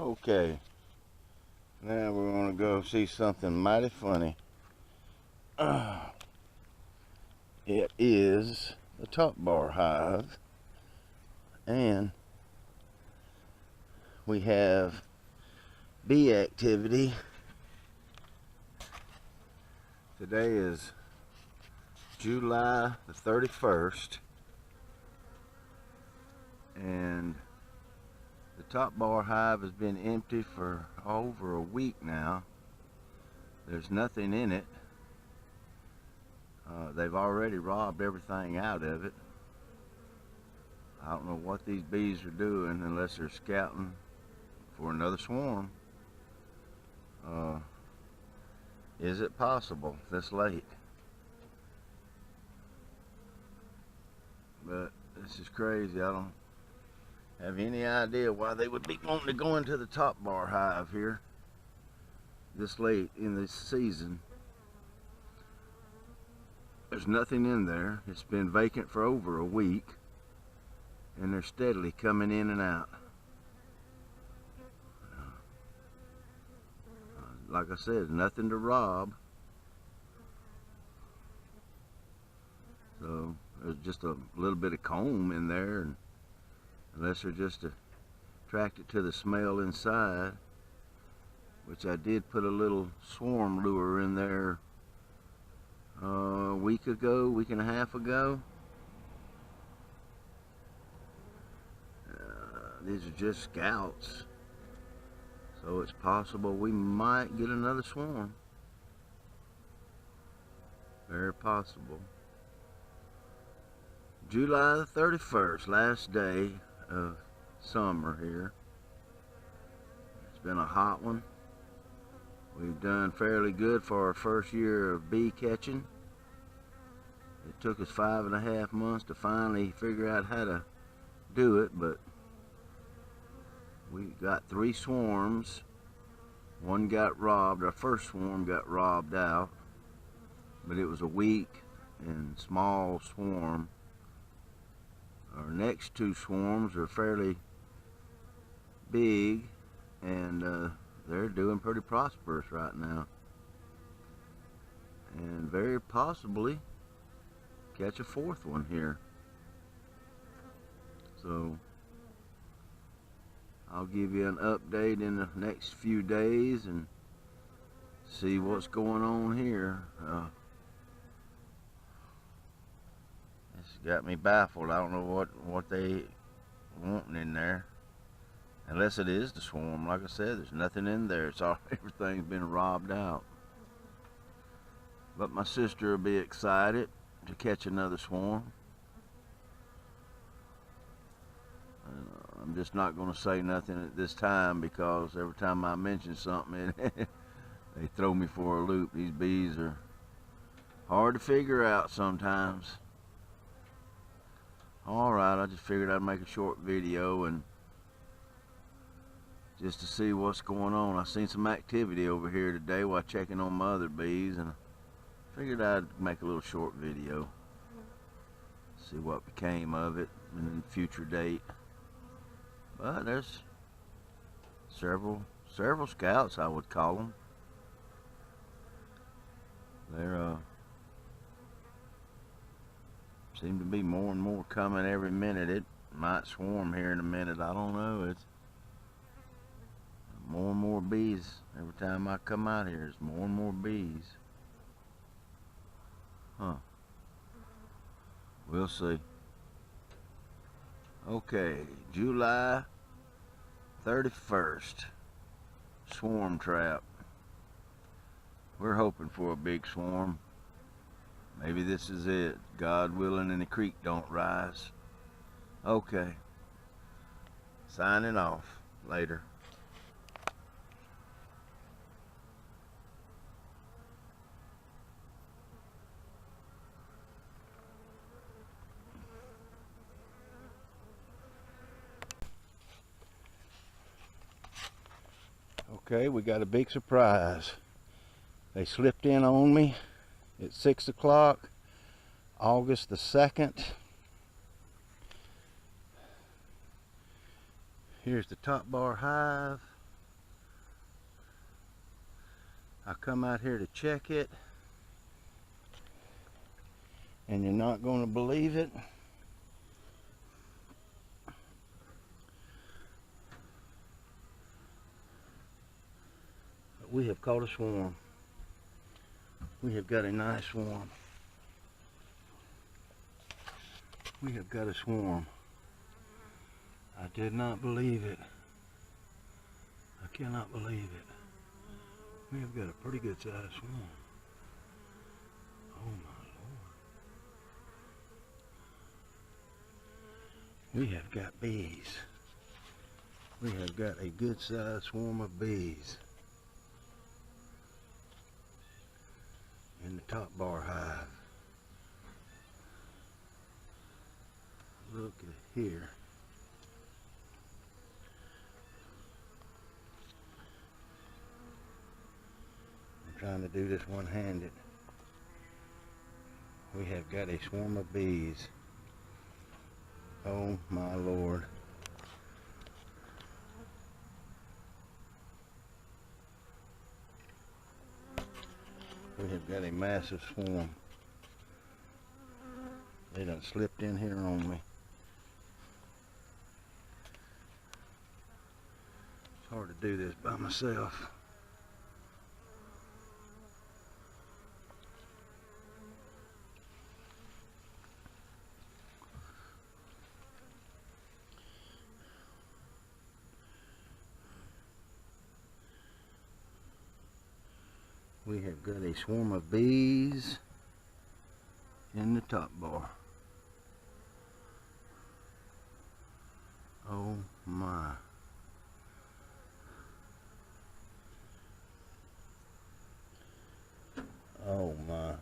Okay, now we're going to go see something mighty funny. It is the top bar hive, and we have bee activity. Today is July the 31st, and the top bar hive has been empty for over a week now. There's nothing in it. They've already robbed everything out of it. I don't know what these bees are doing unless they're scouting for another swarm. Is it possible this late? But this is crazy. I don't have any idea why they would be wanting to go into the top bar hive here this late in this season. There's nothing in there. It's been vacant for over a week, and they're steadily coming in and out. Like I said, nothing to rob. So there's just a little bit of comb in there, and unless they're just attracted to the smell inside, which I did put a little swarm lure in there a week and a half ago. These are just scouts, so it's possible we might get another swarm. Very possible. July the 31st, last day of summer here. It's been a hot one. We've done fairly good for our first year of bee catching. It took us 5.5 months to finally figure out how to do it, but we got 3 swarms. One got robbed. Our first swarm got robbed out, but it was a weak and small swarm. Our next 2 swarms are fairly big, and they're doing pretty prosperous right now, and very possibly catch a 4th one here. So I'll give you an update in the next few days and see what's going on here. It's got me baffled. I don't know what they wanting in there, unless it is the swarm. Like I said, there's nothing in there. It's all, everything's been robbed out. But my sister will be excited to catch another swarm. I'm just not going to say nothing at this time, because every time I mention something, they throw me for a loop. These bees are hard to figure out sometimes. Alright, I just figured I'd make a short video and just to see what's going on. I seen some activity over here today while checking on my other bees, and I figured I'd make a little short video, see what became of it in a future date. But there's several scouts, I would call them. They're seem to be more and more coming every minute. It might swarm here in a minute. I don't know. It's more and more bees. Every time I come out here, there's more and more bees. Huh. We'll see. Okay, July 31st. Swarm trap. We're hoping for a big swarm. Maybe this is it. God willing and the creek don't rise. Okay. Signing off. Later. Okay, we got a big surprise. They slipped in on me at 6 o'clock, August the 2nd. Here's the top bar hive. I come out here to check it, and you're not going to believe it. But we have caught a swarm. We have got a nice swarm. We have got a swarm. I did not believe it. I cannot believe it. We have got a pretty good sized swarm. Oh my Lord. We have got bees. We have got a good sized swarm of bees in the top bar hive. Look at here. I'm trying to do this one-handed. We have got a swarm of bees. Oh my Lord. We have got a massive swarm. They done slipped in here on me. It's hard to do this by myself. We have got a swarm of bees in the top bar. Oh my. Oh my.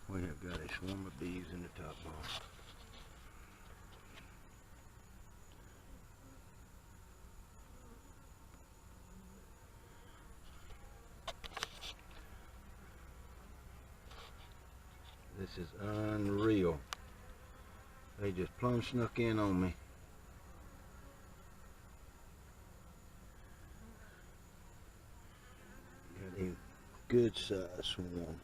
We have got a swarm of bees in the top bar. This is unreal. They just plumb snuck in on me. Got a good size swarm.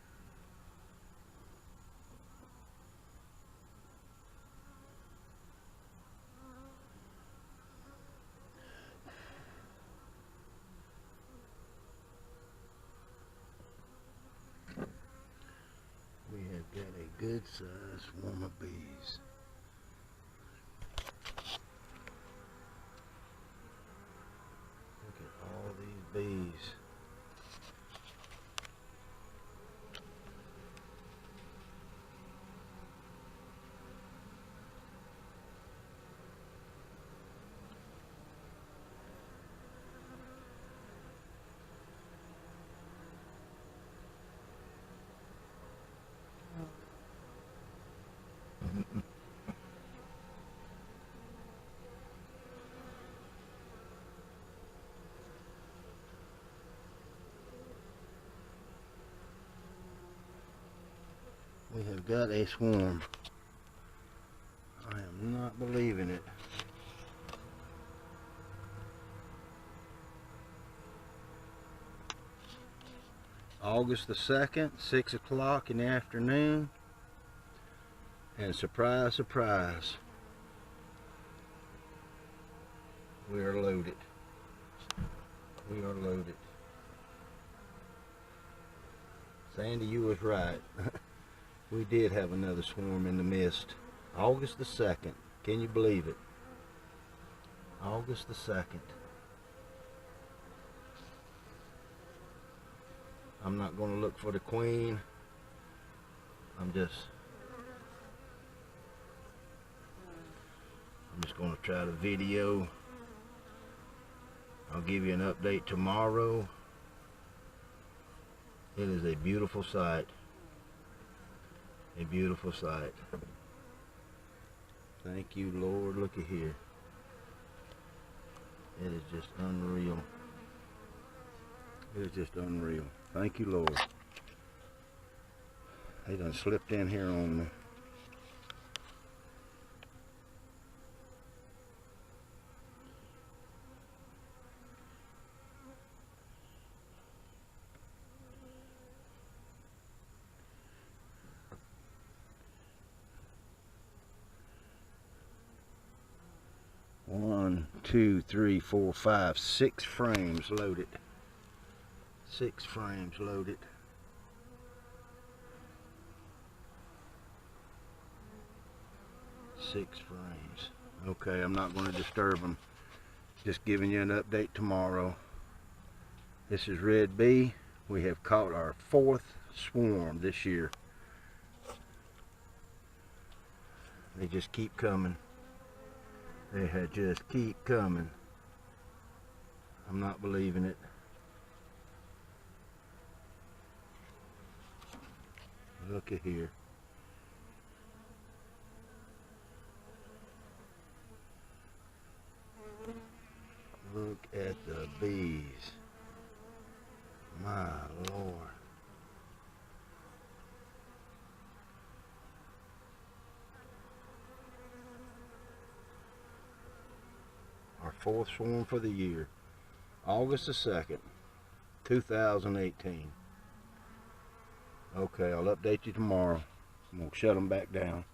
We have got a good size swarm of bees. Look at all these bees. We have got a swarm. I am not believing it. August the 2nd, 6 o'clock in the afternoon. And surprise, surprise, we are loaded. We are loaded. Sandy, you was right. We did have another swarm in the mist. August the 2nd. Can you believe it? August the 2nd. I'm not going to look for the queen. I'm just going to try the video. I'll give you an update tomorrow. It is a beautiful sight. A beautiful sight. Thank you, Lord. Look at here. It is just unreal. It is just unreal. Thank you, Lord. They done slipped in here on me. 1, 2, 3, 4, 5, 6 frames loaded. 6 frames loaded. Six frames. Okay, I'm not going to disturb them. Just giving you an update tomorrow. This is Red Bee. We have caught our 4th swarm this year. They just keep coming. They just keep coming. I'm not believing it. Look at here. Look at the bees. My Lord. Our 4th swarm for the year. August the 2nd, 2018. Okay, I'll update you tomorrow. I'm going to shut them back down.